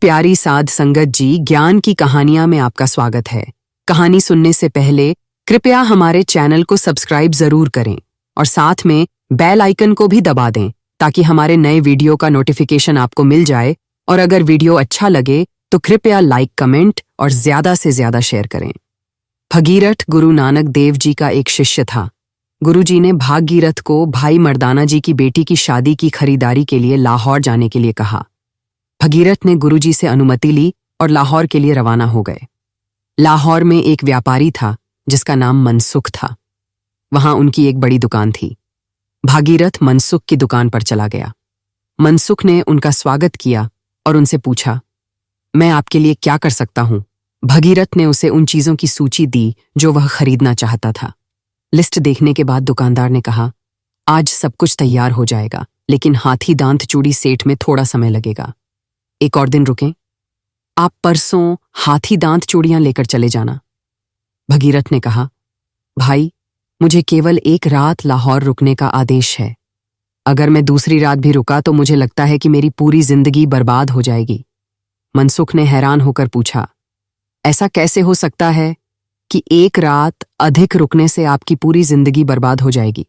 प्यारी साध संगत जी, ज्ञान की कहानियां में आपका स्वागत है। कहानी सुनने से पहले कृपया हमारे चैनल को सब्सक्राइब जरूर करें और साथ में बेल आइकन को भी दबा दें ताकि हमारे नए वीडियो का नोटिफिकेशन आपको मिल जाए। और अगर वीडियो अच्छा लगे तो कृपया लाइक, कमेंट और ज्यादा से ज्यादा शेयर करें। भगीरथ गुरु नानक देव जी का एक शिष्य था। गुरु जी ने भागीरथ को भाई मर्दाना जी की बेटी की शादी की खरीदारी के लिए लाहौर जाने के लिए कहा। भगीरथ ने गुरुजी से अनुमति ली और लाहौर के लिए रवाना हो गए। लाहौर में एक व्यापारी था जिसका नाम मनसुख था। वहां उनकी एक बड़ी दुकान थी। भागीरथ मनसुख की दुकान पर चला गया। मनसुख ने उनका स्वागत किया और उनसे पूछा, मैं आपके लिए क्या कर सकता हूं? भगीरथ ने उसे उन चीजों की सूची दी जो वह खरीदना चाहता था। लिस्ट देखने के बाद दुकानदार ने कहा, आज सब कुछ तैयार हो जाएगा, लेकिन हाथी दांत चूड़ी सेट में थोड़ा समय लगेगा। एक और दिन रुकें। आप परसों हाथी दांत चूड़ियां लेकर चले जाना। भगीरथ ने कहा, भाई, मुझे केवल एक रात लाहौर रुकने का आदेश है। अगर मैं दूसरी रात भी रुका तो मुझे लगता है कि मेरी पूरी जिंदगी बर्बाद हो जाएगी। मनसुख ने हैरान होकर पूछा, ऐसा कैसे हो सकता है कि एक रात अधिक रुकने से आपकी पूरी जिंदगी बर्बाद हो जाएगी?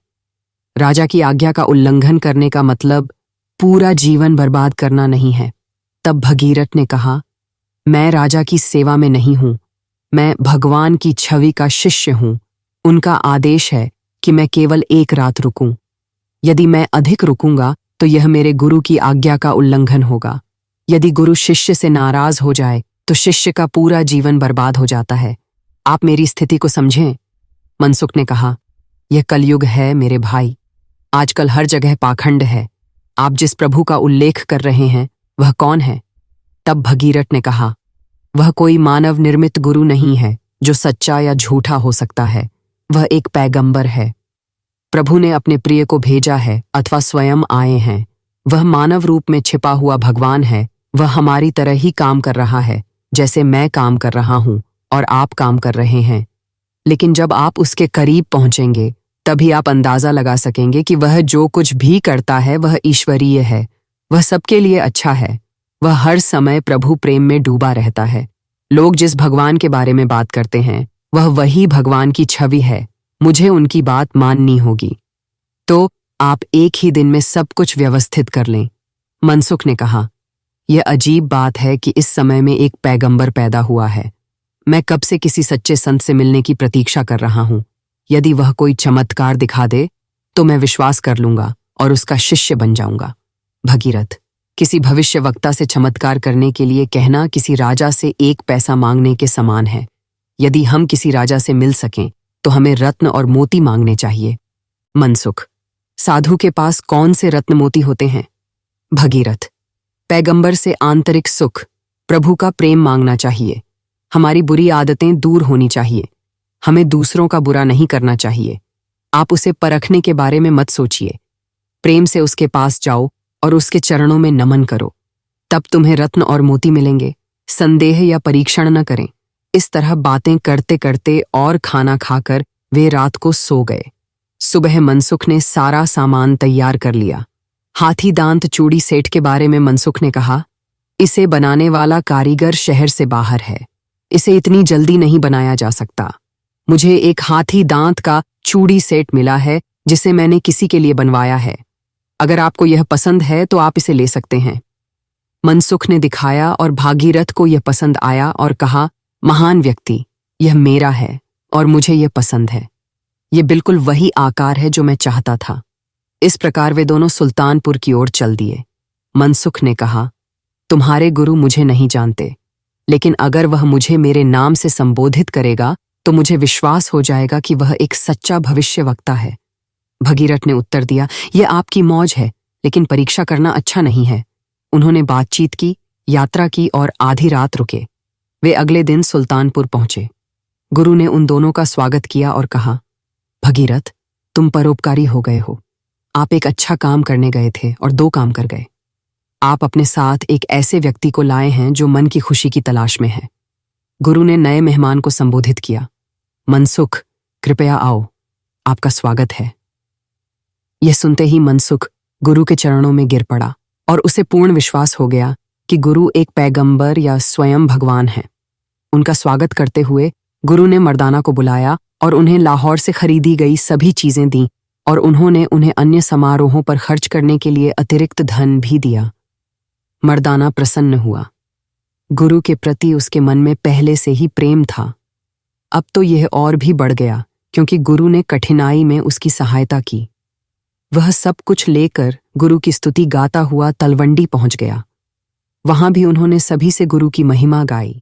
राजा की आज्ञा का उल्लंघन करने का मतलब पूरा जीवन बर्बाद करना नहीं है। तब भगीरथ ने कहा, मैं राजा की सेवा में नहीं हूं, मैं भगवान की छवि का शिष्य हूं। उनका आदेश है कि मैं केवल एक रात रुकूं। यदि मैं अधिक रुकूंगा तो यह मेरे गुरु की आज्ञा का उल्लंघन होगा। यदि गुरु शिष्य से नाराज हो जाए तो शिष्य का पूरा जीवन बर्बाद हो जाता है। आप मेरी स्थिति को समझें। मनसुख ने कहा, यह कलयुग है मेरे भाई। आजकल हर जगह पाखंड है। आप जिस प्रभु का उल्लेख कर रहे हैं वह कौन है? तब भगीरथ ने कहा, वह कोई मानव निर्मित गुरु नहीं है जो सच्चा या झूठा हो सकता है। वह एक पैगंबर है। प्रभु ने अपने प्रिय को भेजा है अथवा स्वयं आए हैं। वह मानव रूप में छिपा हुआ भगवान है। वह हमारी तरह ही काम कर रहा है जैसे मैं काम कर रहा हूं और आप काम कर रहे हैं। लेकिन जब आप उसके करीब पहुंचेंगे तभी आप अंदाजा लगा सकेंगे कि वह जो कुछ भी करता है वह ईश्वरीय है। वह सबके लिए अच्छा है। वह हर समय प्रभु प्रेम में डूबा रहता है। लोग जिस भगवान के बारे में बात करते हैं वह वही भगवान की छवि है। मुझे उनकी बात माननी होगी। तो आप एक ही दिन में सब कुछ व्यवस्थित कर लें। मनसुख ने कहा, यह अजीब बात है कि इस समय में एक पैगंबर पैदा हुआ है। मैं कब से किसी सच्चे संत से मिलने की प्रतीक्षा कर रहा हूं। यदि वह कोई चमत्कार दिखा दे तो मैं विश्वास कर लूंगा और उसका शिष्य बन जाऊंगा। भगीरथ, किसी भविष्य वक्ता से चमत्कार करने के लिए कहना किसी राजा से एक पैसा मांगने के समान है। यदि हम किसी राजा से मिल सकें तो हमें रत्न और मोती मांगने चाहिए। मनसुख, साधु के पास कौन से रत्न मोती होते हैं? भगीरथ, पैगंबर से आंतरिक सुख, प्रभु का प्रेम मांगना चाहिए। हमारी बुरी आदतें दूर होनी चाहिए। हमें दूसरों का बुरा नहीं करना चाहिए। आप उसे परखने के बारे में मत सोचिए। प्रेम से उसके पास जाओ और उसके चरणों में नमन करो। तब तुम्हें रत्न और मोती मिलेंगे। संदेह या परीक्षण न करें। इस तरह बातें करते करते और खाना खाकर वे रात को सो गए। सुबह मनसुख ने सारा सामान तैयार कर लिया। हाथी दांत चूड़ी सेट के बारे में मनसुख ने कहा, इसे बनाने वाला कारीगर शहर से बाहर है। इसे इतनी जल्दी नहीं बनाया जा सकता। मुझे एक हाथी दांत का चूड़ी सेट मिला है जिसे मैंने किसी के लिए बनवाया है। अगर आपको यह पसंद है तो आप इसे ले सकते हैं। मनसुख ने दिखाया और भागीरथ को यह पसंद आया और कहा, महान व्यक्ति, यह मेरा है और मुझे यह पसंद है। यह बिल्कुल वही आकार है जो मैं चाहता था। इस प्रकार वे दोनों सुल्तानपुर की ओर चल दिए। मनसुख ने कहा, तुम्हारे गुरु मुझे नहीं जानते, लेकिन अगर वह मुझे मेरे नाम से संबोधित करेगा तो मुझे विश्वास हो जाएगा कि वह एक सच्चा भविष्यवक्ता है। भगीरथ ने उत्तर दिया, यह आपकी मौज है, लेकिन परीक्षा करना अच्छा नहीं है। उन्होंने बातचीत की, यात्रा की और आधी रात रुके। वे अगले दिन सुल्तानपुर पहुंचे। गुरु ने उन दोनों का स्वागत किया और कहा, भगीरथ, तुम परोपकारी हो गए हो। आप एक अच्छा काम करने गए थे और 2 काम कर गए। आप अपने साथ एक ऐसे व्यक्ति को लाए हैं जो मन की खुशी की तलाश में है। गुरु ने नए मेहमान को संबोधित किया, मनसुख, कृपया आओ, आपका स्वागत है। यह सुनते ही मनसुख गुरु के चरणों में गिर पड़ा और उसे पूर्ण विश्वास हो गया कि गुरु एक पैगंबर या स्वयं भगवान हैं। उनका स्वागत करते हुए गुरु ने मर्दाना को बुलाया और उन्हें लाहौर से खरीदी गई सभी चीजें दी और उन्होंने उन्हें अन्य समारोहों पर खर्च करने के लिए अतिरिक्त धन भी दिया। मर्दाना प्रसन्न हुआ। गुरु के प्रति उसके मन में पहले से ही प्रेम था। अब तो यह और भी बढ़ गया क्योंकि गुरु ने कठिनाई में उसकी सहायता की। वह सब कुछ लेकर गुरु की स्तुति गाता हुआ तलवंडी पहुंच गया। वहां भी उन्होंने सभी से गुरु की महिमा गाई।